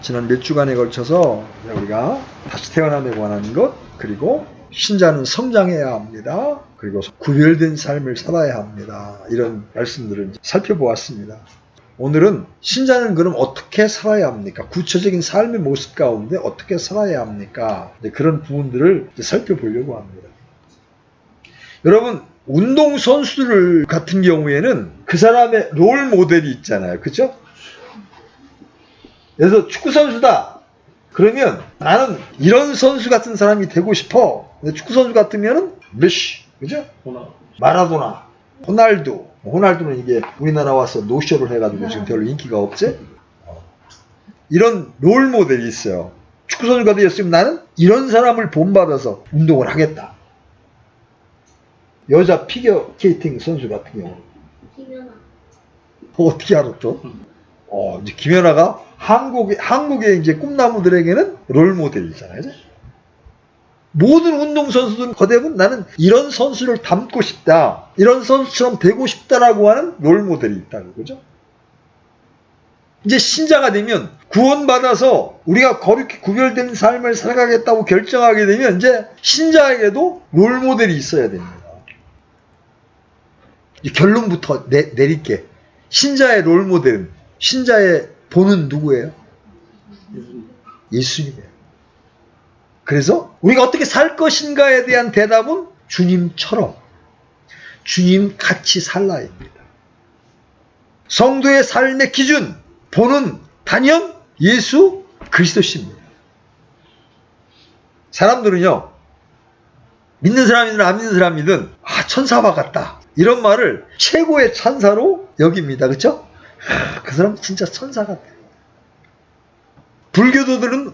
지난 몇 주간에 걸쳐서 우리가 다시 태어남에 관한 것, 그리고 신자는 성장해야 합니다. 그리고 구별된 삶을 살아야 합니다. 이런 말씀들을 살펴보았습니다. 오늘은 신자는 그럼 어떻게 살아야 합니까? 구체적인 삶의 모습 가운데 어떻게 살아야 합니까? 그런 부분들을 살펴보려고 합니다. 여러분, 운동선수들 같은 경우에는 그 사람의 롤 모델이 있잖아요. 그렇죠? 그래서 축구선수다. 그러면 나는 이런 선수 같은 사람이 되고 싶어. 근데 축구선수 같으면은 메시, 그죠? 마라도나, 호날두. 호날두는 이게 우리나라 와서 노쇼를 해가지고 지금 별로 인기가 없지? 이런 롤 모델이 있어요. 축구선수가 되었으면 나는 이런 사람을 본받아서 운동을 하겠다. 여자 피겨 스케이팅 선수 같은 경우. 김연아. 어떻게 알았죠? 이제 김연아가 한국의 이제 꿈나무들에게는 롤 모델이잖아요. 모든 운동선수들은 거대분 나는 이런 선수를 닮고 싶다. 이런 선수처럼 되고 싶다라고 하는 롤 모델이 있다는 거죠. 이제 신자가 되면 구원받아서 우리가 거룩히 구별된 삶을 살아가겠다고 결정하게 되면 이제 신자에게도 롤 모델이 있어야 됩니다. 결론부터 내릴게. 신자의 롤 모델은, 신자의 본은 누구예요? 예수님이에요. 그래서 우리가 어떻게 살 것인가에 대한 대답은 주님처럼, 주님 같이 살라입니다. 성도의 삶의 기준, 본은 단연 예수 그리스도십니다. 사람들은요, 믿는 사람이든 안 믿는 사람이든 천사와 같다. 이런 말을 최고의 찬사로 여깁니다. 그렇죠? 그 사람 진짜 천사 같아. 불교도들은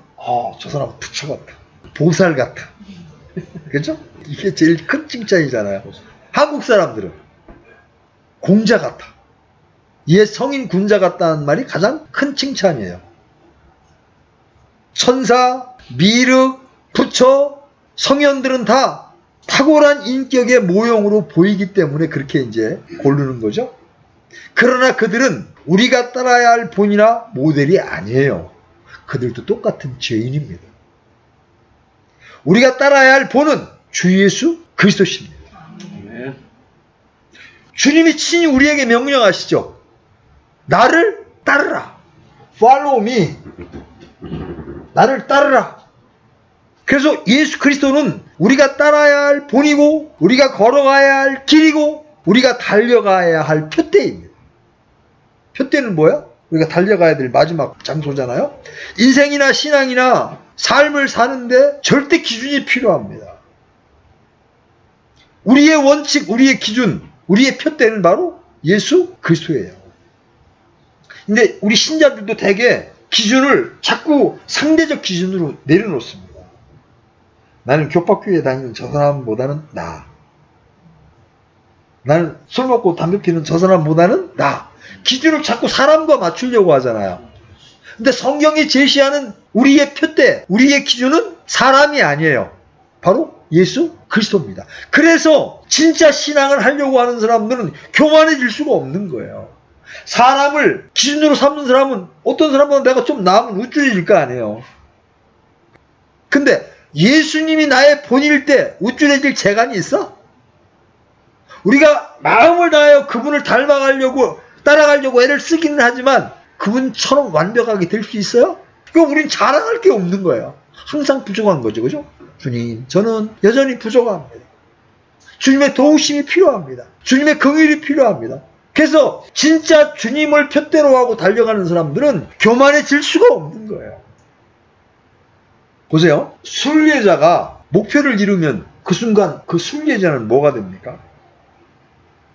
저 사람 부처 같아. 보살 같아. 그렇죠? 이게 제일 큰 칭찬이잖아요. 한국 사람들은 공자 같아. 옛 성인 군자 같다는 말이 가장 큰 칭찬이에요. 천사, 미륵, 부처, 성현들은 다 탁월한 인격의 모형으로 보이기 때문에 그렇게 이제 고르는 거죠. 그러나 그들은 우리가 따라야 할 본이나 모델이 아니에요. 그들도 똑같은 죄인입니다. 우리가 따라야 할 본은 주 예수 그리스도십니다. 주님이 친히 우리에게 명령하시죠. 나를 따르라. Follow me. 나를 따르라. 그래서 예수 그리스도는 우리가 따라야 할 본이고, 우리가 걸어가야 할 길이고, 우리가 달려가야 할 표대입니다. 표대는 뭐야? 우리가 달려가야 될 마지막 장소잖아요. 인생이나 신앙이나 삶을 사는데 절대 기준이 필요합니다. 우리의 원칙, 우리의 기준, 우리의 표대는 바로 예수 그리스도예요. 근데 우리 신자들도 대개 기준을 자꾸 상대적 기준으로 내려놓습니다. 나는 교파교회에 다니는 저 사람보다는 나. 나는 술 먹고 담배 피는 저 사람보다는 나. 기준을 자꾸 사람과 맞추려고 하잖아요. 근데 성경이 제시하는 우리의 표대, 우리의 기준은 사람이 아니에요. 바로 예수 그리스도입니다. 그래서 진짜 신앙을 하려고 하는 사람들은 교만해질 수가 없는 거예요. 사람을 기준으로 삼는 사람은 어떤 사람보다 내가 좀 나으면 우쭐해질 거 아니에요. 근데 예수님이 나의 본일 때 우쭐해질 재간이 있어? 우리가 마음을 다하여 그분을 닮아가려고 따라가려고 애를 쓰기는 하지만 그분처럼 완벽하게 될 수 있어요? 그럼 우린 자랑할 게 없는 거예요. 항상 부족한 거죠. 그죠? 주님, 저는 여전히 부족합니다. 주님의 도우심이 필요합니다. 주님의 긍휼이 필요합니다. 그래서 진짜 주님을 표대로 하고 달려가는 사람들은 교만해질 수가 없는 거예요. 보세요. 순례자가 목표를 이루면 그 순간 그 순례자는 뭐가 됩니까?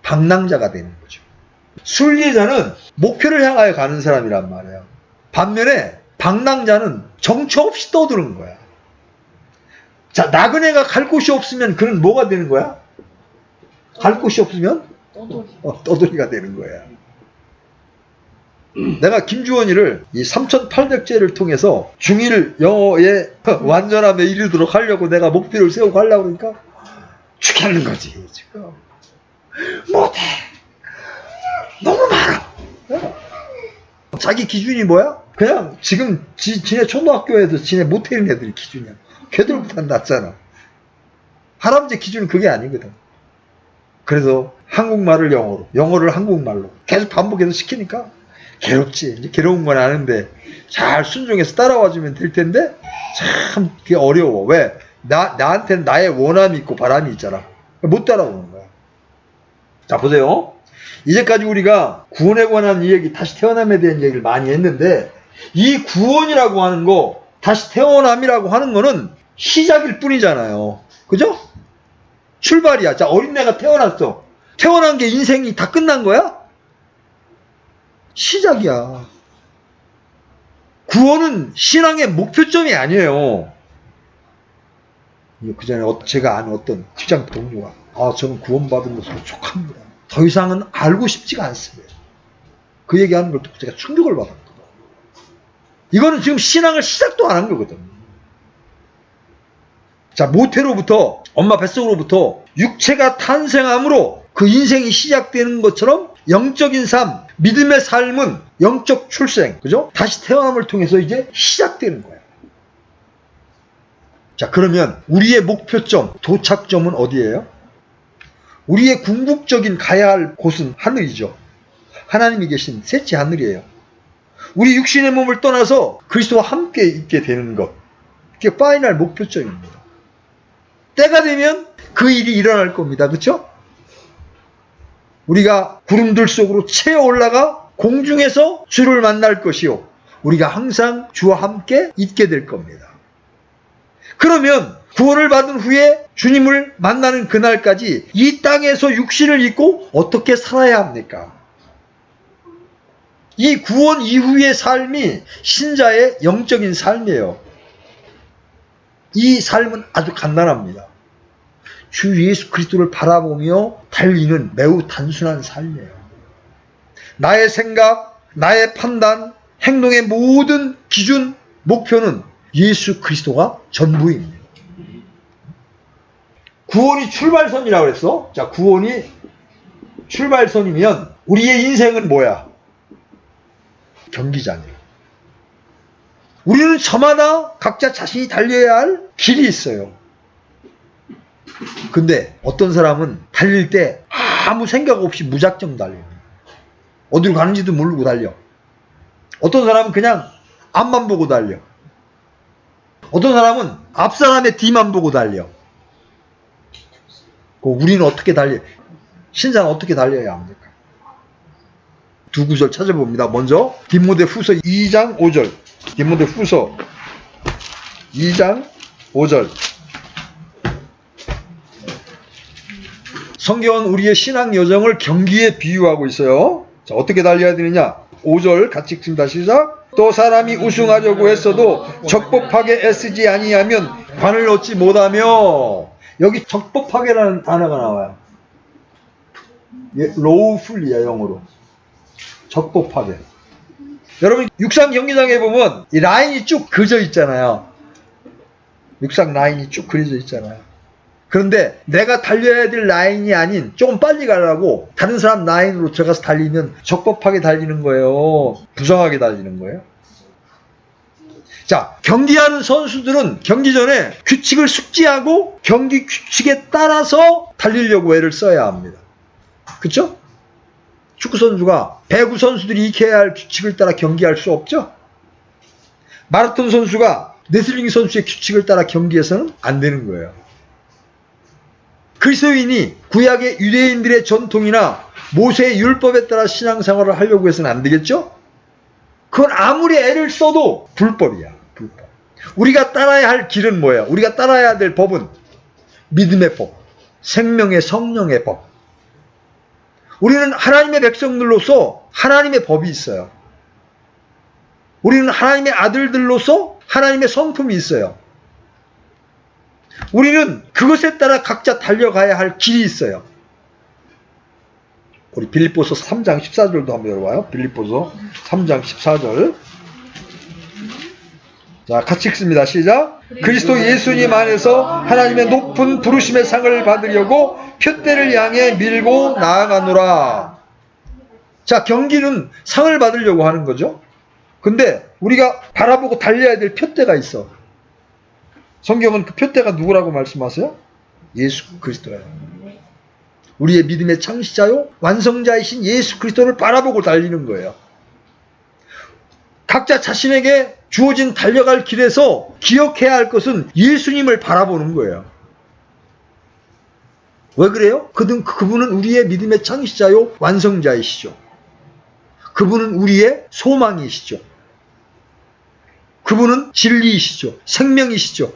방랑자가 되는 거죠. 순례자는 목표를 향하여 가는 사람이란 말이에요. 반면에 방랑자는 정처 없이 떠드는 거야. 자, 나그네가 갈 곳이 없으면 그는 뭐가 되는 거야? 갈 곳이 없으면 떠돌이가 되는 거야. 내가 김주원이를 이 3800제를 통해서 중1 영어의 완전함에 이르도록 하려고 내가 목표를 세우고 하려고 그러니까 죽겠는 거지 지금. 못해. 너무 많아. 자기 기준이 뭐야? 그냥 지금 지네 초등학교에도 지네 못해는 애들이 기준이야. 걔들보다 낫잖아. 할아버지 기준은 그게 아니거든. 그래서 한국말을 영어로, 영어를 한국말로 계속 반복해서 시키니까 괴롭지. 이제 괴로운 건 아는데 잘 순종해서 따라와주면 될 텐데 참 그게 어려워. 왜? 나한테는 나의 원함이 있고 바람이 있잖아. 못 따라오는 거야. 자, 보세요. 이제까지 우리가 구원에 관한 이 얘기, 다시 태어남에 대한 얘기를 많이 했는데, 이 구원이라고 하는 거, 다시 태어남이라고 하는 거는 시작일 뿐이잖아요. 그죠? 출발이야. 자, 어린애가 태어났어. 태어난 게 인생이 다 끝난 거야? 시작이야. 구원은 신앙의 목표점이 아니에요. 그 전에 제가 아는 어떤 직장 동료가, 저는 구원받은 것으로 족합니다. 더 이상은 알고 싶지가 않습니다. 그 얘기하는 걸 듣고 제가 충격을 받았거든요. 이거는 지금 신앙을 시작도 안 한 거거든. 자, 모태로부터, 엄마 뱃속으로부터 육체가 탄생함으로 그 인생이 시작되는 것처럼 영적인 삶, 믿음의 삶은 영적 출생, 그죠? 다시 태어남을 통해서 이제 시작되는 거예요. 자, 그러면 우리의 목표점, 도착점은 어디예요? 우리의 궁극적인 가야 할 곳은 하늘이죠. 하나님이 계신 셋째 하늘이에요. 우리 육신의 몸을 떠나서 그리스도와 함께 있게 되는 것. 그게 파이널 목표점입니다. 때가 되면 그 일이 일어날 겁니다. 그렇죠? 우리가 구름들 속으로 채어 올라가 공중에서 주를 만날 것이요. 우리가 항상 주와 함께 있게 될 겁니다. 그러면 구원을 받은 후에 주님을 만나는 그날까지 이 땅에서 육신을 입고 어떻게 살아야 합니까? 이 구원 이후의 삶이 신자의 영적인 삶이에요. 이 삶은 아주 간단합니다. 주 예수 그리스도를 바라보며 달리는 매우 단순한 삶이에요. 나의 생각, 나의 판단, 행동의 모든 기준, 목표는 예수 그리스도가 전부입니다. 구원이 출발선이라고 그랬어. 자, 구원이 출발선이면 우리의 인생은 뭐야? 경기장이에요. 우리는 저마다 각자 자신이 달려야 할 길이 있어요. 근데 어떤 사람은 달릴 때 아무 생각 없이 무작정 달려요. 어디로 가는지도 모르고 달려. 어떤 사람은 그냥 앞만 보고 달려. 어떤 사람은 앞 사람의 뒤만 보고 달려. 우리는 어떻게 달려? 신자는 어떻게 달려야 합니까? 두 구절 찾아봅니다. 먼저 디모데후서 2장 5절. 디모데후서 2장 5절. 성경은 우리의 신앙 여정을 경기에 비유하고 있어요. 자, 어떻게 달려야 되느냐? 5절 같이 읽습니다. 시작. 또 사람이 우승하려고 했어도 적법하게 애쓰지 아니하면 관을 얻지 못하며. 여기 적법하게라는 단어가 나와요. lawfully야, 영어로. 적법하게. 여러분, 육상 경기장에 보면 이 라인이 쭉 그려져 있잖아요. 육상 라인이 쭉 그려져 있잖아요. 그런데 내가 달려야 될 라인이 아닌 조금 빨리 가려고 다른 사람 라인으로 들어가서 달리면 적법하게 달리는 거예요. 부정하게 달리는 거예요. 자, 경기하는 선수들은 경기 전에 규칙을 숙지하고 경기 규칙에 따라서 달리려고 애를 써야 합니다. 그렇죠? 축구 선수가 배구 선수들이 익혀야 할 규칙을 따라 경기할 수 없죠? 마라톤 선수가 레슬링 선수의 규칙을 따라 경기해서는 안 되는 거예요. 그리스도인이 구약의 유대인들의 전통이나 모세의 율법에 따라 신앙생활을 하려고 해서는 안 되겠죠? 그건 아무리 애를 써도 불법이야. 불법. 우리가 따라야 할 길은 뭐예요? 우리가 따라야 될 법은 믿음의 법, 생명의 성령의 법. 우리는 하나님의 백성들로서 하나님의 법이 있어요. 우리는 하나님의 아들들로서 하나님의 성품이 있어요. 우리는 그것에 따라 각자 달려가야 할 길이 있어요. 우리 빌립보서 3장 14절도 한번 열어봐요. 빌립보서 3장 14절. 자, 같이 읽습니다. 시작. 그리스도 예수님 안에서 하나님의 높은 부르심의 상을 받으려고 표대를 향해 밀고 나아가노라. 자, 경기는 상을 받으려고 하는 거죠. 근데 우리가 바라보고 달려야 될 표대가 있어. 성경은 그 표대가 누구라고 말씀하세요? 예수 그리스도예요. 우리의 믿음의 창시자요 완성자이신 예수 그리스도를 바라보고 달리는 거예요. 각자 자신에게 주어진 달려갈 길에서 기억해야 할 것은 예수님을 바라보는 거예요. 왜 그래요? 그분은 우리의 믿음의 창시자요 완성자이시죠. 그분은 우리의 소망이시죠. 그분은 진리이시죠. 생명이시죠.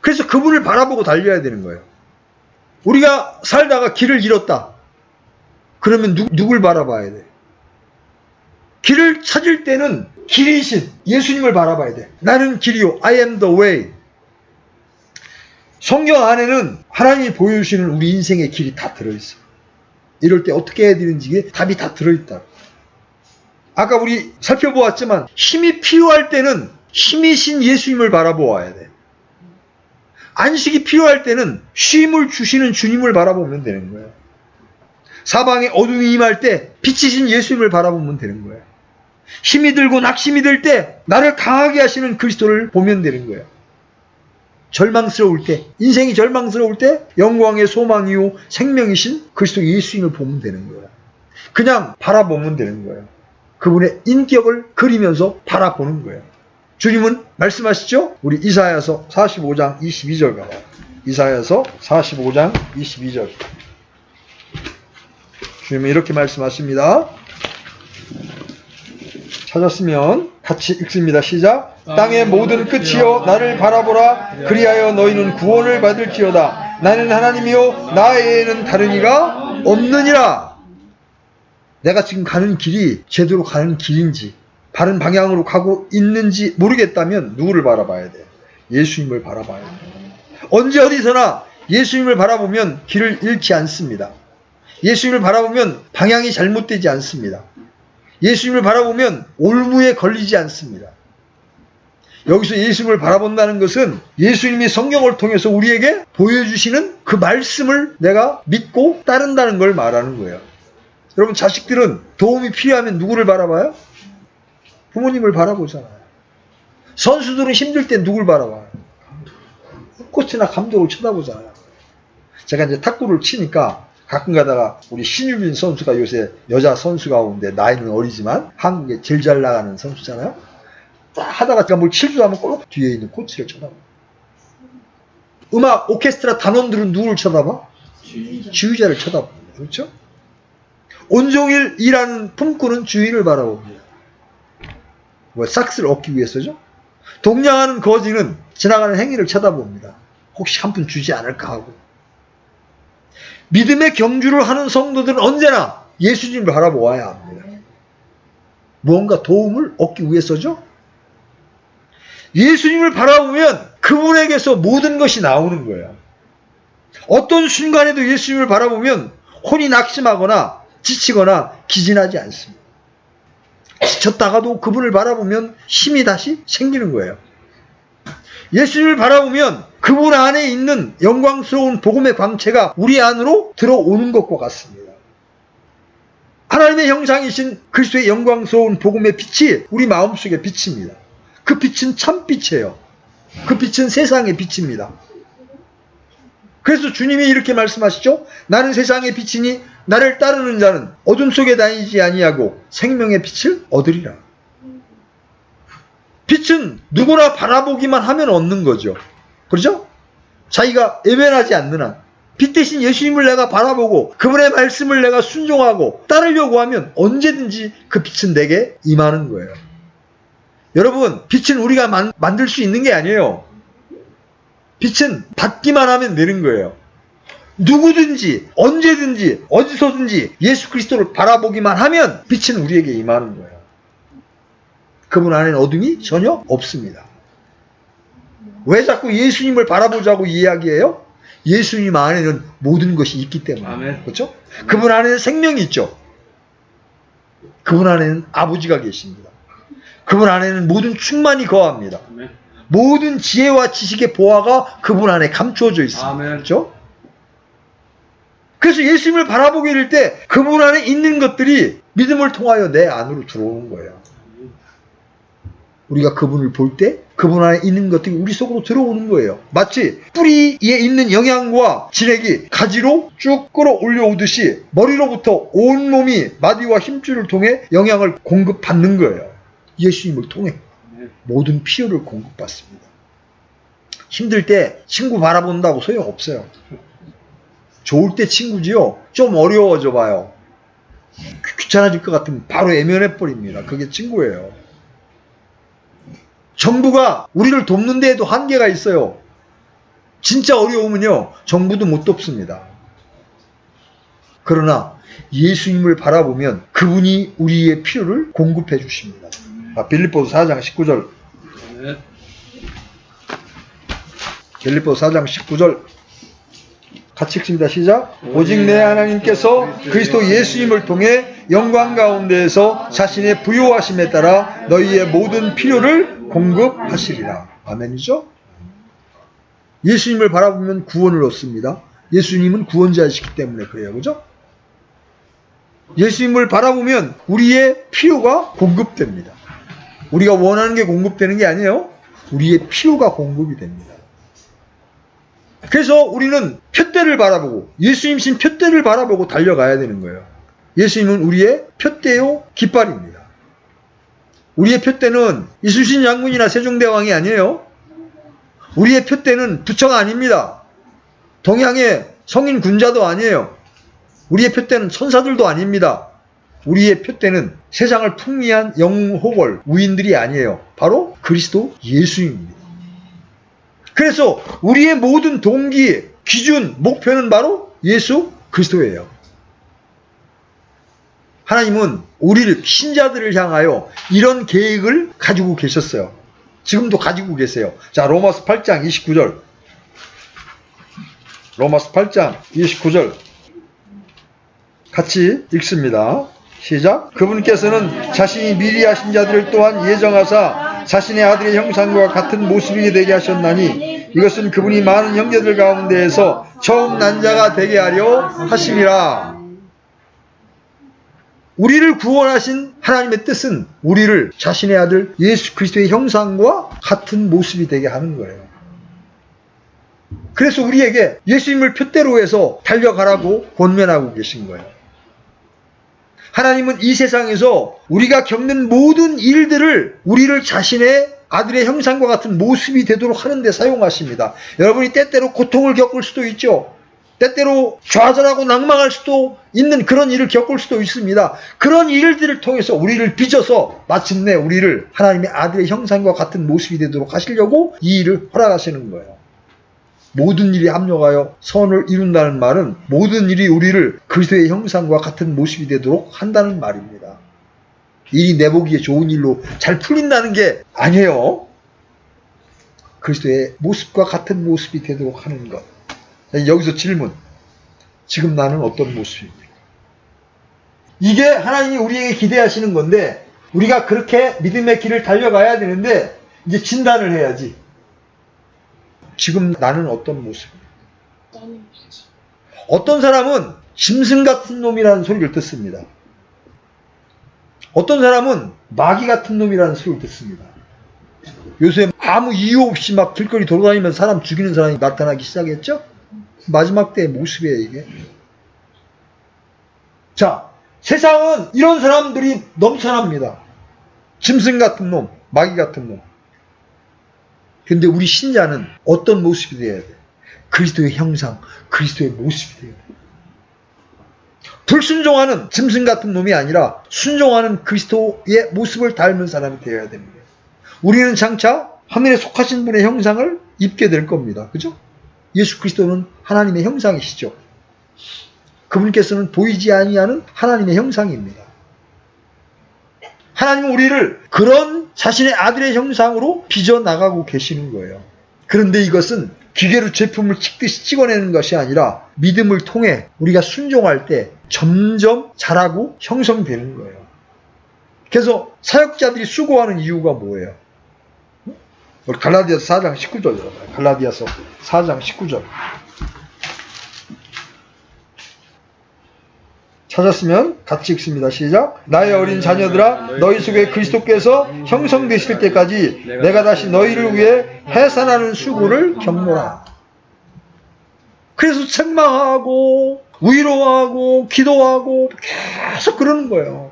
그래서 그분을 바라보고 달려야 되는 거예요. 우리가 살다가 길을 잃었다. 그러면 누굴 바라봐야 돼? 길을 찾을 때는 길이신 예수님을 바라봐야 돼. 나는 길이요. I am the way. 성경 안에는 하나님이 보여주시는 우리 인생의 길이 다 들어있어. 이럴 때 어떻게 해야 되는지 답이 다 들어있다. 아까 우리 살펴보았지만 힘이 필요할 때는 힘이신 예수님을 바라보아야 돼. 안식이 필요할 때는 쉼을 주시는 주님을 바라보면 되는 거예요. 사방에 어둠이 임할 때 빛이신 예수님을 바라보면 되는 거예요. 힘이 들고 낙심이 들 때 나를 강하게 하시는 그리스도를 보면 되는 거예요. 절망스러울 때, 인생이 절망스러울 때 영광의 소망이요 생명이신 그리스도 예수님을 보면 되는 거예요. 그냥 바라보면 되는 거예요. 그분의 인격을 그리면서 바라보는 거예요. 주님은 말씀하시죠? 우리 이사야서 45장 22절 가봐요. 이사야서 45장 22절. 주님은 이렇게 말씀하십니다. 찾았으면 같이 읽습니다. 시작. 땅의 모든 끝이여 나를 바라보라. 그리하여 너희는 구원을 받을지어다. 나는 하나님이요 나 외에는 다른 이가 없느니라. 내가 지금 가는 길이 제대로 가는 길인지 바른 방향으로 가고 있는지 모르겠다면 누구를 바라봐야 돼? 예수님을 바라봐야 돼. 언제 어디서나 예수님을 바라보면 길을 잃지 않습니다. 예수님을 바라보면 방향이 잘못되지 않습니다. 예수님을 바라보면 올무에 걸리지 않습니다. 여기서 예수님을 바라본다는 것은 예수님이 성경을 통해서 우리에게 보여주시는 그 말씀을 내가 믿고 따른다는 걸 말하는 거예요. 여러분 자식들은 도움이 필요하면 누구를 바라봐요? 부모님을 바라보잖아요. 선수들은 힘들 때 누굴 바라봐요? 코치나 감독을 쳐다보잖아요. 제가 이제 탁구를 치니까 가끔 가다가 우리 신유빈 선수가 요새 여자 선수 가운데 나이는 어리지만 한국에 제일 잘 나가는 선수잖아요. 딱 하다가 제가 뭘 칠 줄 알면 꼭 뒤에 있는 코치를 쳐다봐. 음악 오케스트라 단원들은 누구를 쳐다봐? 지휘자를 쳐다봐. 그렇죠? 온종일 일하는 품꾼은 주인을 바라봅니다. 삭스를 얻기 위해서죠. 동냥하는 거지는 지나가는 행위를 쳐다봅니다. 혹시 한 푼 주지 않을까 하고. 믿음의 경주를 하는 성도들은 언제나 예수님을 바라보아야 합니다. 무언가 도움을 얻기 위해서죠. 예수님을 바라보면 그분에게서 모든 것이 나오는 거예요. 어떤 순간에도 예수님을 바라보면 혼이 낙심하거나 지치거나 기진하지 않습니다. 지쳤다가도 그분을 바라보면 힘이 다시 생기는 거예요. 예수님을 바라보면 그분 안에 있는 영광스러운 복음의 광채가 우리 안으로 들어오는 것과 같습니다. 하나님의 형상이신 그리스도의 영광스러운 복음의 빛이 우리 마음속에 비칩니다. 그 빛은 참빛이에요. 그 빛은 세상의 빛입니다. 그래서 주님이 이렇게 말씀하시죠. 나는 세상의 빛이니 나를 따르는 자는 어둠 속에 다니지 아니하고 생명의 빛을 얻으리라. 빛은 누구나 바라보기만 하면 얻는 거죠. 그렇죠? 자기가 외면하지 않는 한. 빛 대신 예수님을 내가 바라보고 그분의 말씀을 내가 순종하고 따르려고 하면 언제든지 그 빛은 내게 임하는 거예요. 여러분, 빛은 우리가 만들 수 있는 게 아니에요. 빛은 받기만 하면 되는 거예요. 누구든지 언제든지 어디서든지 예수 그리스도를 바라보기만 하면 빛은 우리에게 임하는 거예요. 그분 안에는 어둠이 전혀 없습니다. 왜 자꾸 예수님을 바라보자고 이야기해요? 예수님 안에는 모든 것이 있기 때문에. 아멘. 그렇죠? 그분 안에는 생명이 있죠. 그분 안에는 아버지가 계십니다. 그분 안에는 모든 충만이 거합니다. 아멘. 모든 지혜와 지식의 보화가 그분 안에 감추어져 있습니다. 아멘. 그렇죠? 그래서 예수님을 바라보게 될 때 그분 안에 있는 것들이 믿음을 통하여 내 안으로 들어오는 거예요. 우리가 그분을 볼 때 그분 안에 있는 것들이 우리 속으로 들어오는 거예요. 마치 뿌리에 있는 영양과 진액이 가지로 쭉 끌어올려 오듯이 머리로부터 온몸이 마디와 힘줄을 통해 영양을 공급받는 거예요. 예수님을 통해 모든 필요를 공급받습니다. 힘들 때 친구 바라본다고 소용없어요. 좋을 때 친구지요. 좀 어려워져 봐요. 귀찮아질 것 같으면 바로 애면해버립니다. 그게 친구예요. 정부가 우리를 돕는 데에도 한계가 있어요. 진짜 어려우면요, 정부도 못 돕습니다. 그러나 예수님을 바라보면 그분이 우리의 필요를 공급해 주십니다. 빌립보서 4장 19절. 빌립보서 4장 19절. 같이 읽습니다. 시작. 오직 내 하나님께서 그리스도 예수님을 통해 영광 가운데에서 자신의 부요하심에 따라 너희의 모든 필요를 공급하시리라. 아멘이죠? 예수님을 바라보면 구원을 얻습니다. 예수님은 구원자이시기 때문에 그래요. 그죠? 예수님을 바라보면 우리의 필요가 공급됩니다. 우리가 원하는 게 공급되는 게 아니에요. 우리의 필요가 공급이 됩니다. 그래서 우리는 표대를 바라보고 예수님신 표대를 바라보고 달려가야 되는 거예요. 예수님은 우리의 표대요 깃발입니다. 우리의 표대는 이순신 장군이나 세종대왕이 아니에요. 우리의 표대는 부처가 아닙니다. 동양의 성인 군자도 아니에요. 우리의 표대는 천사들도 아닙니다. 우리의 표대는 세상을 풍미한 영호벌 우인들이 아니에요. 바로 그리스도 예수입니다. 그래서 우리의 모든 동기, 기준, 목표는 바로 예수 그리스도예요. 하나님은 우리를 신자들을 향하여 이런 계획을 가지고 계셨어요. 지금도 가지고 계세요. 자, 로마서 8장 29절. 로마서 8장 29절. 같이 읽습니다. 시작. 그분께서는 자신이 미리 하신 자들을 또한 예정하사 자신의 아들의 형상과 같은 모습이 되게 하셨나니 이것은 그분이 많은 형제들 가운데에서 처음 난 자가 되게 하려 하심이라. 우리를 구원하신 하나님의 뜻은 우리를 자신의 아들 예수 그리스도의 형상과 같은 모습이 되게 하는 거예요. 그래서 우리에게 예수님을 표대로 해서 달려가라고 권면하고 계신 거예요. 하나님은 이 세상에서 우리가 겪는 모든 일들을 우리를 자신의 아들의 형상과 같은 모습이 되도록 하는 데 사용하십니다. 여러분이 때때로 고통을 겪을 수도 있죠. 때때로 좌절하고 낭망할 수도 있는 그런 일을 겪을 수도 있습니다. 그런 일들을 통해서 우리를 빚어서 마침내 우리를 하나님의 아들의 형상과 같은 모습이 되도록 하시려고 이 일을 허락하시는 거예요. 모든 일이 합력하여 선을 이룬다는 말은 모든 일이 우리를 그리스도의 형상과 같은 모습이 되도록 한다는 말입니다. 일이 내보기에 좋은 일로 잘 풀린다는 게 아니에요. 그리스도의 모습과 같은 모습이 되도록 하는 것. 여기서 질문. 지금 나는 어떤 모습입니까? 이게 하나님이 우리에게 기대하시는 건데 우리가 그렇게 믿음의 길을 달려가야 되는데 이제 진단을 해야지. 지금 나는 어떤 모습입니까? 어떤 사람은 짐승 같은 놈이라는 소리를 듣습니다. 어떤 사람은 마귀 같은 놈이라는 소리를 듣습니다. 요새 아무 이유 없이 막 길거리 돌아다니면서 사람 죽이는 사람이 나타나기 시작했죠? 마지막 때의 모습이에요, 이게. 자, 세상은 이런 사람들이 넘쳐납니다. 짐승 같은 놈, 마귀 같은 놈. 근데 우리 신자는 어떤 모습이 되어야 돼? 그리스도의 형상, 그리스도의 모습이 되어야 돼. 불순종하는 짐승 같은 놈이 아니라 순종하는 그리스도의 모습을 닮은 사람이 되어야 됩니다. 우리는 장차 하늘에 속하신 분의 형상을 입게 될 겁니다. 그죠? 예수 그리스도는 하나님의 형상이시죠. 그분께서는 보이지 아니하는 하나님의 형상입니다. 하나님은 우리를 그런 자신의 아들의 형상으로 빚어나가고 계시는 거예요. 그런데 이것은 기계로 제품을 찍듯이 찍어내는 것이 아니라 믿음을 통해 우리가 순종할 때 점점 자라고 형성되는 거예요. 그래서 사역자들이 수고하는 이유가 뭐예요? 우리 갈라디아서 4장 19절 여러분. 갈라디아서 4장 19절. 찾았으면 같이 읽습니다. 시작. 나의 어린 자녀들아, 너희 속에 그리스도께서 형성되실 때까지 내가 다시 너희를 위해 해산하는 수고를 겪노라. 그래서 책망하고 위로하고 기도하고 계속 그러는 거예요.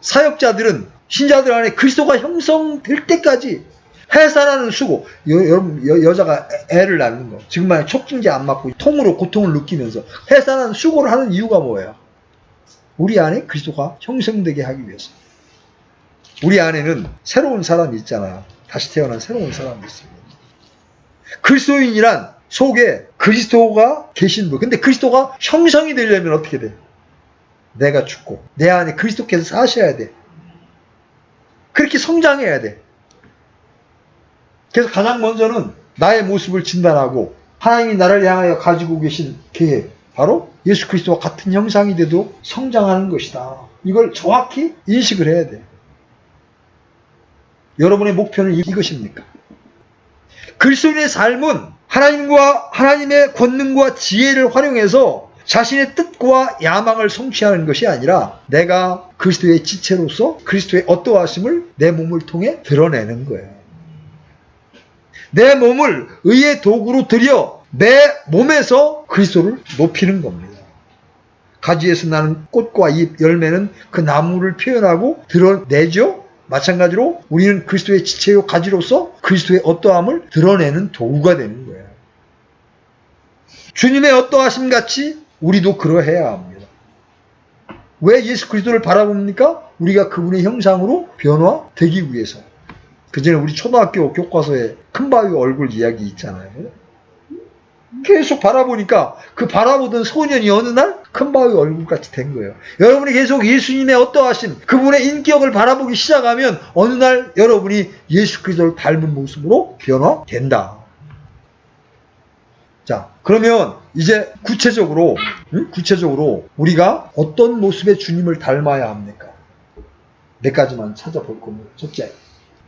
사역자들은 신자들 안에 그리스도가 형성될 때까지 해산하는 수고. 여러분 여자가 애를 낳는 거, 지금 만약 촉진제 안 맞고 통으로 고통을 느끼면서 해산하는 수고를 하는 이유가 뭐예요? 우리 안에 그리스도가 형성되게 하기 위해서. 우리 안에는 새로운 사람이 있잖아요. 다시 태어난 새로운 사람이 있습니다. 그리스도인이란 속에 그리스도가 계신 분. 근데 그리스도가 형성이 되려면 어떻게 돼? 내가 죽고 내 안에 그리스도께서 사셔야 돼. 그렇게 성장해야 돼. 그래서 가장 먼저는 나의 모습을 진단하고 하나님이 나를 향하여 가지고 계신 계획, 바로 예수 그리스도와 같은 형상이 돼도 성장하는 것이다. 이걸 정확히 인식을 해야 돼. 여러분의 목표는 이것입니까? 그리스도인의 삶은 하나님의 권능과 지혜를 활용해서 자신의 뜻과 야망을 성취하는 것이 아니라 내가 그리스도의 지체로서 그리스도의 어떠하심을 내 몸을 통해 드러내는 거예요. 내 몸을 의의 도구로 들여 내 몸에서 그리스도를 높이는 겁니다. 가지에서 나는 꽃과 잎, 열매는 그 나무를 표현하고 드러내죠. 마찬가지로 우리는 그리스도의 지체요 가지로서 그리스도의 어떠함을 드러내는 도구가 되는 거예요. 주님의 어떠하심 같이 우리도 그러해야 합니다. 왜 예수 그리스도를 바라봅니까? 우리가 그분의 형상으로 변화되기 위해서. 그전에 우리 초등학교 교과서에 큰바위 얼굴 이야기 있잖아요. 계속 바라보니까 그 바라보던 소년이 어느 날 큰바위 얼굴같이 된 거예요. 여러분이 계속 예수님의 어떠하심, 그분의 인격을 바라보기 시작하면 어느 날 여러분이 예수 그리스도를 닮은 모습으로 변화된다. 자, 그러면 이제 구체적으로 우리가 어떤 모습의 주님을 닮아야 합니까? 몇 가지만 찾아볼 겁니다. 첫째,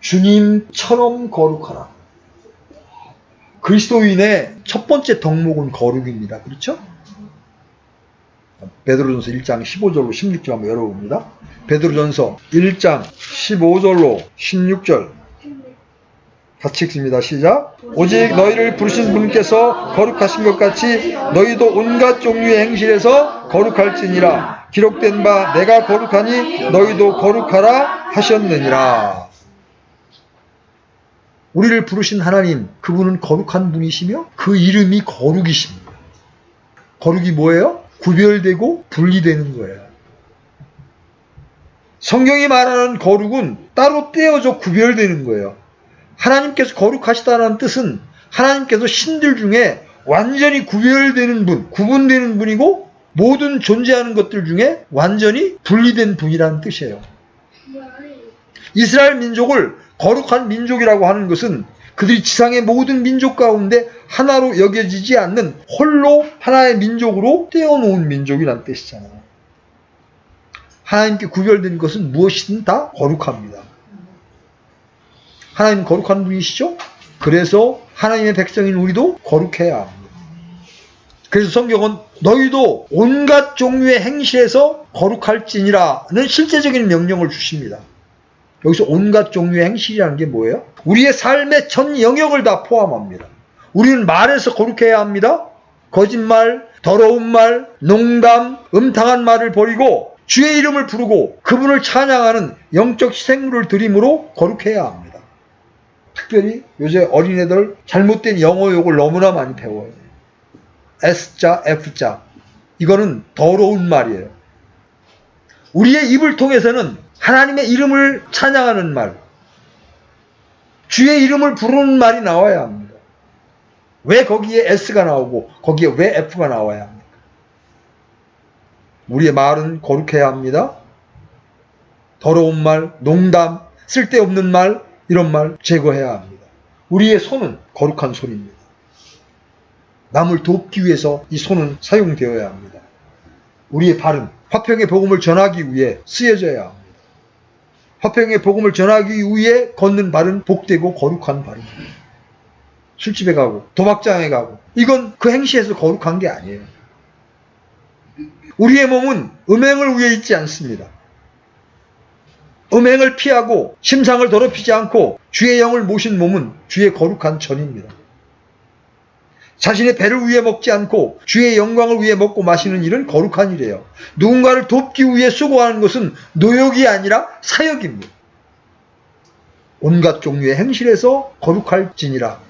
주님처럼 거룩하라. 그리스도인의 첫 번째 덕목은 거룩입니다. 그렇죠? 베드로전서 1장 15절로 16절 한번 열어봅니다. 베드로전서 1장 15절로 16절 같이 읽습니다. 시작. 오직 너희를 부르신 분께서 거룩하신 것 같이 너희도 온갖 종류의 행실에서 거룩할지니라. 기록된 바 내가 거룩하니 너희도 거룩하라 하셨느니라. 우리를 부르신 하나님, 그분은 거룩한 분이시며 그 이름이 거룩이십니다. 거룩이 뭐예요? 구별되고 분리되는 거예요. 성경이 말하는 거룩은 따로 떼어져 구별되는 거예요. 하나님께서 거룩하시다는 뜻은 하나님께서 신들 중에 완전히 구별되는 분, 구분되는 분이고 모든 존재하는 것들 중에 완전히 분리된 분이라는 뜻이에요. 이스라엘 민족을 거룩한 민족이라고 하는 것은 그들이 지상의 모든 민족 가운데 하나로 여겨지지 않는 홀로 하나의 민족으로 떼어놓은 민족이라는 뜻이잖아요. 하나님께 구별된 것은 무엇이든 다 거룩합니다. 하나님 거룩한 분이시죠? 그래서 하나님의 백성인 우리도 거룩해야 합니다. 그래서 성경은 너희도 온갖 종류의 행실에서 거룩할지니라는 실제적인 명령을 주십니다. 여기서 온갖 종류의 행실이라는 게 뭐예요? 우리의 삶의 전 영역을 다 포함합니다. 우리는 말에서 거룩해야 합니다. 거짓말, 더러운 말, 농담, 음탕한 말을 버리고 주의 이름을 부르고 그분을 찬양하는 영적 희생물을 드림으로 거룩해야 합니다. 특별히 요새 어린애들 잘못된 영어 욕을 너무나 많이 배워요. S자, F자. 이거는 더러운 말이에요. 우리의 입을 통해서는 하나님의 이름을 찬양하는 말, 주의 이름을 부르는 말이 나와야 합니다. 왜 거기에 S가 나오고 거기에 왜 F가 나와야 합니까? 우리의 말은 거룩해야 합니다. 더러운 말, 농담, 쓸데없는 말, 이런 말 제거해야 합니다. 우리의 손은 거룩한 손입니다. 남을 돕기 위해서 이 손은 사용되어야 합니다. 우리의 발은 화평의 복음을 전하기 위해 쓰여져야 합니다. 화평의 복음을 전하기 위해 걷는 발은 복되고 거룩한 발입니다. 술집에 가고 도박장에 가고 이건 그 행시에서 거룩한 게 아니에요. 우리의 몸은 음행을 위해 있지 않습니다. 음행을 피하고 심상을 더럽히지 않고 주의 영을 모신 몸은 주의 거룩한 전입니다. 자신의 배를 위해 먹지 않고 주의 영광을 위해 먹고 마시는 일은 거룩한 일이에요. 누군가를 돕기 위해 수고하는 것은 노역이 아니라 사역입니다. 온갖 종류의 행실에서 거룩할지니라.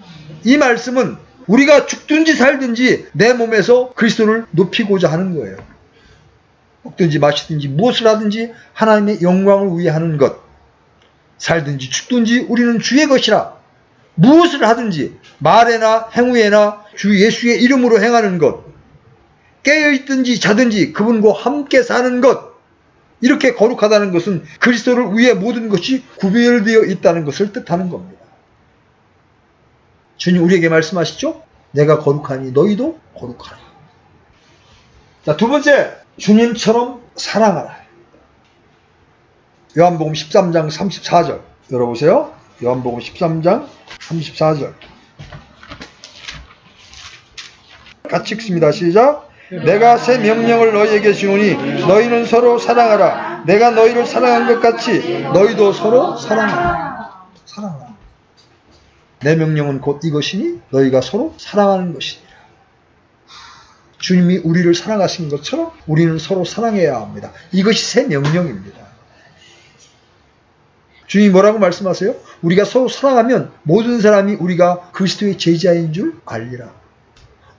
이 말씀은 우리가 죽든지 살든지 내 몸에서 그리스도를 높이고자 하는 거예요. 먹든지 마시든지 무엇을 하든지 하나님의 영광을 위해 하는 것. 살든지 죽든지 우리는 주의 것이라. 무엇을 하든지 말에나 행위에나 주 예수의 이름으로 행하는 것. 깨어있든지 자든지 그분과 함께 사는 것. 이렇게 거룩하다는 것은 그리스도를 위해 모든 것이 구별되어 있다는 것을 뜻하는 겁니다. 주님 우리에게 말씀하시죠? 내가 거룩하니 너희도 거룩하라. 자, 두 번째, 주님처럼 사랑하라. 요한복음 13장 34절 열어보세요. 요한복음 13장 34절 같이 읽습니다. 시작. 내가 새 명령을 너희에게 주노니 너희는 서로 사랑하라. 내가 너희를 사랑한 것 같이 너희도 서로 사랑하라. 사랑하라. 내 명령은 곧 이것이니 너희가 서로 사랑하는 것이니라. 주님이 우리를 사랑하신 것처럼 우리는 서로 사랑해야 합니다. 이것이 새 명령입니다. 주님이 뭐라고 말씀하세요? 우리가 서로 사랑하면 모든 사람이 우리가 그리스도의 제자인 줄 알리라.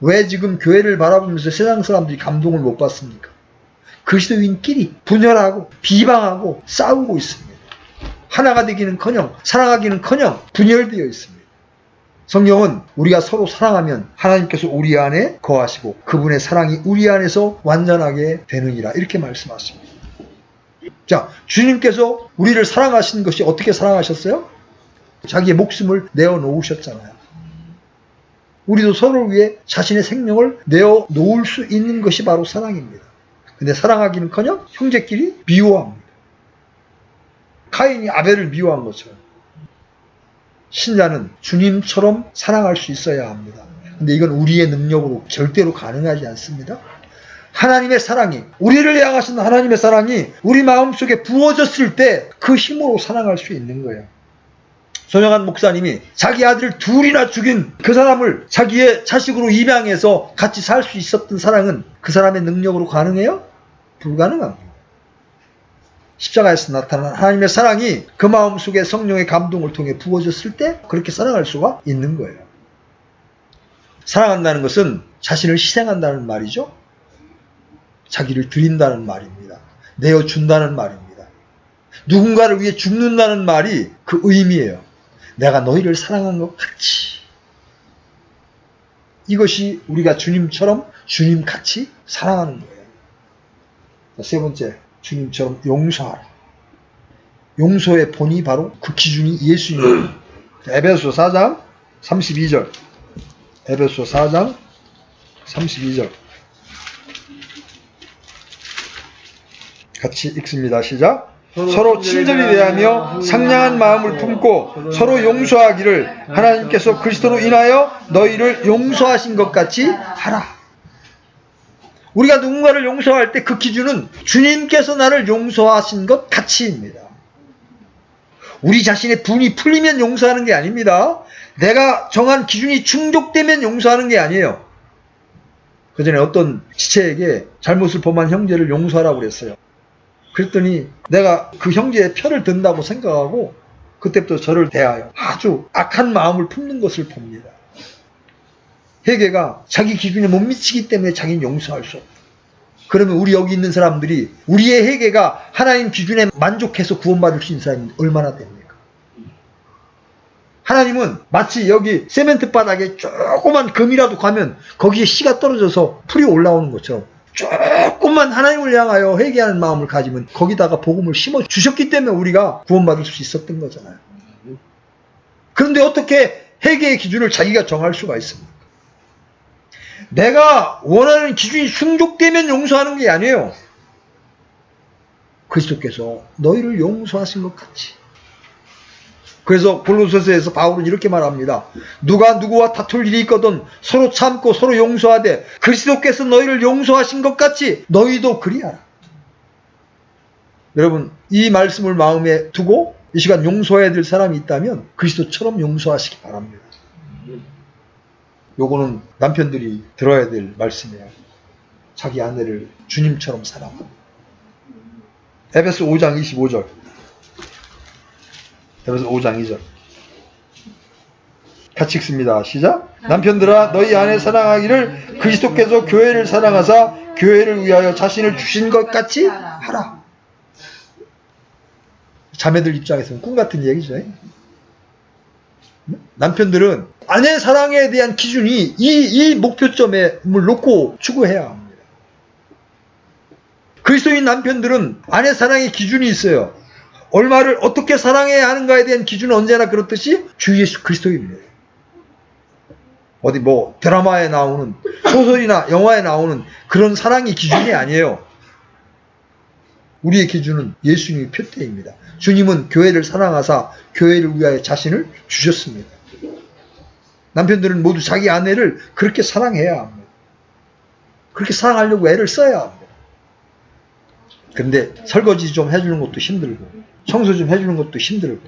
왜 지금 교회를 바라보면서 세상 사람들이 감동을 못 받습니까? 그리스도인끼리 분열하고 비방하고 싸우고 있습니다. 하나가 되기는커녕 사랑하기는커녕 분열되어 있습니다. 성경은 우리가 서로 사랑하면 하나님께서 우리 안에 거하시고 그분의 사랑이 우리 안에서 완전하게 되느니라 이렇게 말씀하십니다. 자, 주님께서 우리를 사랑하신 것이 어떻게 사랑하셨어요? 자기의 목숨을 내어놓으셨잖아요. 우리도 서로를 위해 자신의 생명을 내어놓을 수 있는 것이 바로 사랑입니다. 근데 사랑하기는커녕 형제끼리 미워합니다. 카인이 아벨을 미워한 것처럼. 신자는 주님처럼 사랑할 수 있어야 합니다. 근데 이건 우리의 능력으로 절대로 가능하지 않습니다. 하나님의 사랑이, 우리를 향하신 하나님의 사랑이 우리 마음속에 부어졌을 때 그 힘으로 사랑할 수 있는 거예요. 손영한 목사님이 자기 아들을 둘이나 죽인 그 사람을 자기의 자식으로 입양해서 같이 살 수 있었던 사랑은 그 사람의 능력으로 가능해요? 불가능합니다. 십자가에서 나타난 하나님의 사랑이 그 마음속에 성령의 감동을 통해 부어졌을 때 그렇게 사랑할 수가 있는 거예요. 사랑한다는 것은 자신을 희생한다는 말이죠. 자기를 드린다는 말입니다. 내어준다는 말입니다. 누군가를 위해 죽는다는 말이 그 의미예요. 내가 너희를 사랑한 것 같이. 이것이 우리가 주님처럼 주님같이 사랑하는 거예요. 세 번째, 주님처럼 용서하라. 용서의 본이 바로 그 기준이 예수님입니다. 에베소 4장 32절. 에베소 4장 32절. 같이 읽습니다. 시작. 서로 친절히 대하며 상냥한 마음을 품고 서로 용서하기를 하나님께서 그리스도로 인하여 너희를 용서하신 것 같이 하라. 우리가 누군가를 용서할 때 그 기준은 주님께서 나를 용서하신 것 같이입니다. 우리 자신의 분이 풀리면 용서하는 게 아닙니다. 내가 정한 기준이 충족되면 용서하는 게 아니에요. 그 전에 어떤 지체에게 잘못을 범한 형제를 용서하라고 그랬어요. 그랬더니 내가 그 형제의 편을 든다고 생각하고 그때부터 저를 대하여 아주 악한 마음을 품는 것을 봅니다. 회개가 자기 기준에 못 미치기 때문에 자기는 용서할 수 없다. 그러면 우리 여기 있는 사람들이 우리의 회개가 하나님 기준에 만족해서 구원받을 수 있는 사람이 얼마나 됩니까? 하나님은 마치 여기 세멘트 바닥에 조그만 금이라도 가면 거기에 씨가 떨어져서 풀이 올라오는 것처럼 조금만 하나님을 향하여 회개하는 마음을 가지면 거기다가 복음을 심어 주셨기 때문에 우리가 구원받을 수 있었던 거잖아요. 그런데 어떻게 회개의 기준을 자기가 정할 수가 있습니까? 내가 원하는 기준이 충족되면 용서하는 게 아니에요. 그리스도께서 너희를 용서하신 것 같이. 그래서 골로새서에서 바울은 이렇게 말합니다. 누가 누구와 다툴 일이 있거든 서로 참고 서로 용서하되 그리스도께서 너희를 용서하신 것 같이 너희도 그리하라. 여러분, 이 말씀을 마음에 두고 이 시간 용서해야 될 사람이 있다면 그리스도처럼 용서하시기 바랍니다. 요거는 남편들이 들어야 될 말씀이에요. 자기 아내를 주님처럼 사랑하라. 에베소 5장 25절. 에베소 5장 2절. 같이 읽습니다. 시작. 남편들아 너희 아내 사랑하기를 그리스도께서 교회를 사랑하사 교회를 위하여 자신을 주신 것 같이 하라. 자매들 입장에서는 꿈 같은 얘기죠. 남편들은 아내 사랑에 대한 기준이 이 목표점에 놓고 추구해야 합니다. 그리스도인 남편들은 아내 사랑의 기준이 있어요. 얼마를 어떻게 사랑해야 하는가에 대한 기준은 언제나 그렇듯이 주 예수 그리스도입니다. 어디 드라마에 나오는 소설이나 영화에 나오는 그런 사랑의 기준이 아니에요. 우리의 기준은 예수님의 표대입니다. 주님은 교회를 사랑하사 교회를 위하여 자신을 주셨습니다. 남편들은 모두 자기 아내를 그렇게 사랑해야 합니다. 그렇게 사랑하려고 애를 써야 합니다. 근데 설거지 좀 해주는 것도 힘들고 청소 좀 해주는 것도 힘들고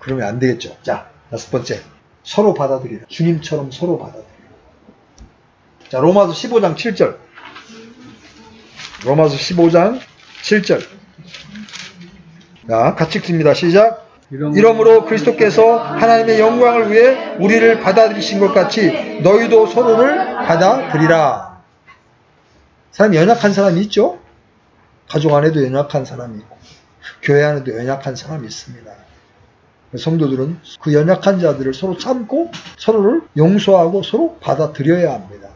그러면 안 되겠죠. 자, 6번째. 서로 받아들이라. 주님처럼 서로 받아들이라. 자, 로마서 15장 7절. 로마서 15장 7절. 자, 같이 읽습니다. 시작. 이러므로 그리스도께서 하나님의 영광을 위해 우리를 받아들이신 것 같이 너희도 서로를 받아들이라. 사람이 연약한 사람이 있죠? 가족 안에도 연약한 사람이 있고 교회 안에도 연약한 사람이 있습니다. 성도들은 그 연약한 자들을 서로 참고 서로를 용서하고 서로 받아들여야 합니다.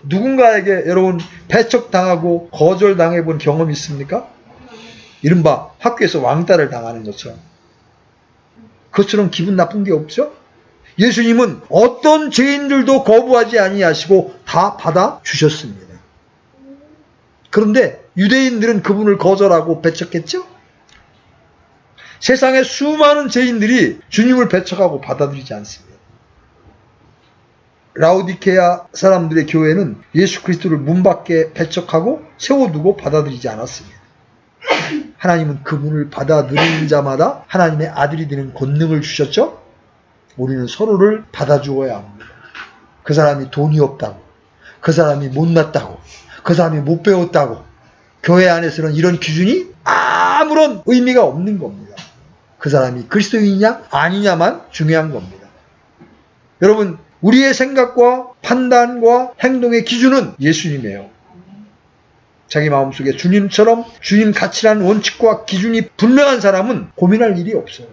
누군가에게 여러분 배척당하고 거절당해본 경험이 있습니까? 이른바 학교에서 왕따를 당하는 것처럼. 그것처럼 기분 나쁜 게 없죠? 예수님은 어떤 죄인들도 거부하지 아니하시고 다 받아주셨습니다. 그런데 유대인들은 그분을 거절하고 배척했죠? 세상의 수많은 죄인들이 주님을 배척하고 받아들이지 않습니다. 라오디케아 사람들의 교회는 예수 그리스도를 문 밖에 배척하고 세워두고 받아들이지 않았습니다. 하나님은 그분을 받아들이는 자마다 하나님의 아들이 되는 권능을 주셨죠? 우리는 서로를 받아주어야 합니다. 그 사람이 돈이 없다고, 그 사람이 못났다고, 그 사람이 못 배웠다고, 교회 안에서는 이런 기준이 아무런 의미가 없는 겁니다. 그 사람이 그리스도인이냐 아니냐만 중요한 겁니다. 여러분, 우리의 생각과 판단과 행동의 기준은 예수님이에요. 자기 마음속에 주님처럼 주님 가치라는 원칙과 기준이 분명한 사람은 고민할 일이 없어요.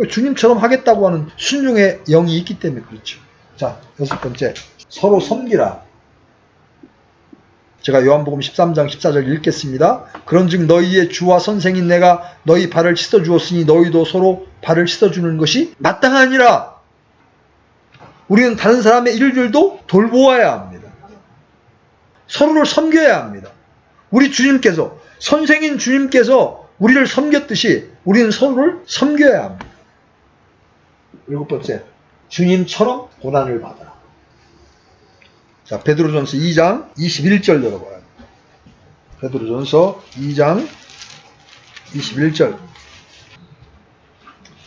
주님처럼 하겠다고 하는 순종의 영이 있기 때문에 그렇죠. 자, 6번째. 서로 섬기라. 제가 요한복음 13장 14절 읽겠습니다. 그런즉 너희의 주와 선생인 내가 너희 발을 씻어주었으니 너희도 서로 발을 씻어주는 것이 마땅하니라. 우리는 다른 사람의 일들도 돌보아야 합니다. 서로를 섬겨야 합니다. 우리 주님께서, 선생인 주님께서 우리를 섬겼듯이 우리는 서로를 섬겨야 합니다. 7번째, 주님처럼 고난을 받아라. 자, 베드로전서 2장 21절 열어봐요. 베드로전서 2장 21절.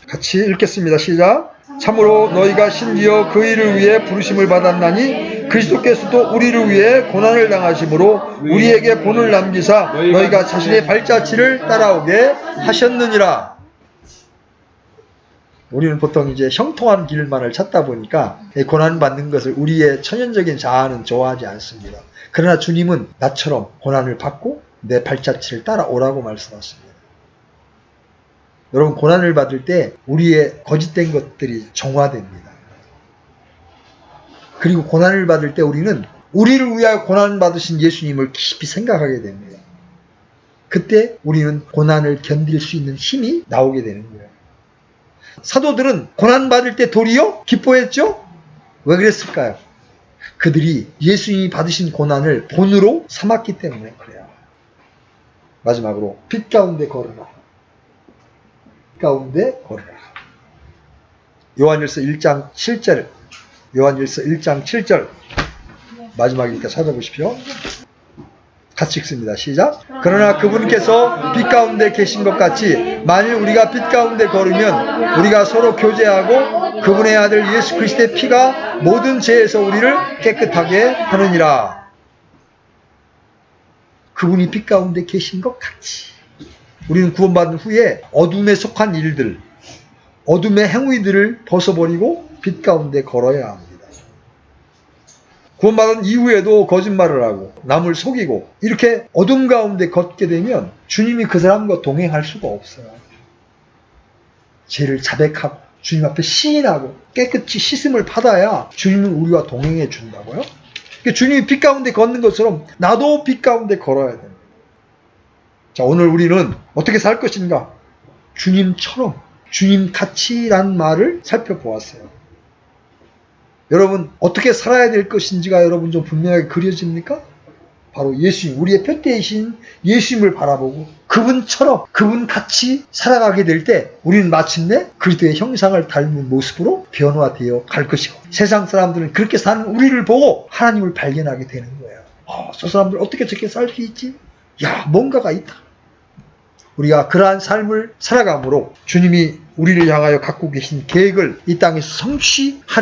같이 읽겠습니다. 시작. 참으로 너희가 심지어 그 일을 위해 부르심을 받았나니 그리스도께서도 우리를 위해 고난을 당하심으로 우리에게 본을 남기사 너희가 자신의 발자취를 따라오게 하셨느니라. 우리는 보통 이제 형통한 길만을 찾다 보니까 고난받는 것을 우리의 천연적인 자아는 좋아하지 않습니다. 그러나 주님은 나처럼 고난을 받고 내 발자취를 따라오라고 말씀하십니다. 여러분, 고난을 받을 때 우리의 거짓된 것들이 정화됩니다. 그리고 고난을 받을 때 우리는 우리를 위하여 고난을 받으신 예수님을 깊이 생각하게 됩니다. 그때 우리는 고난을 견딜 수 있는 힘이 나오게 되는 거예요. 사도들은 고난받을 때 도리어 기뻐했죠? 왜 그랬을까요? 그들이 예수님이 받으신 고난을 본으로 삼았기 때문에 그래요. 마지막으로 빛 가운데 걸으라. 가운데 걸으라. 요한일서 1장 7절. 요한일서 1장 7절. 마지막이니까 찾아보십시오. 같이 읽습니다. 시작. 그러나 그분께서 빛 가운데 계신 것 같이 만일 우리가 빛 가운데 걸으면 우리가 서로 교제하고 그분의 아들 예수 그리스도의 피가 모든 죄에서 우리를 깨끗하게 하느니라. 그분이 빛 가운데 계신 것 같이. 우리는 구원받은 후에 어둠에 속한 일들, 어둠의 행위들을 벗어버리고 빛 가운데 걸어야 합니다. 구원받은 이후에도 거짓말을 하고 남을 속이고 이렇게 어둠 가운데 걷게 되면 주님이 그 사람과 동행할 수가 없어요. 죄를 자백하고 주님 앞에 시인하고 깨끗이 씻음을 받아야 주님은 우리와 동행해 준다고요. 그러니까 주님이 빛 가운데 걷는 것처럼 나도 빛 가운데 걸어야 됩니다. 자, 오늘 우리는 어떻게 살 것인가? 주님처럼, 주님같이란 말을 살펴보았어요. 여러분, 어떻게 살아야 될 것인지가 여러분 좀 분명하게 그려집니까? 바로 예수님, 우리의 표대이신 예수님을 바라보고 그분처럼, 그분같이 살아가게 될 때 우리는 마침내 그리스도의 형상을 닮은 모습으로 변화되어 갈 것이고 세상 사람들은 그렇게 사는 우리를 보고 하나님을 발견하게 되는 거예요. 저 사람들 어떻게 저렇게 살 수 있지? 야, 뭔가가 있다. 우리가 그러한 삶을 살아감으로 주님이 우리를 향하여 갖고 계신 계획을 이 땅에서 성취하는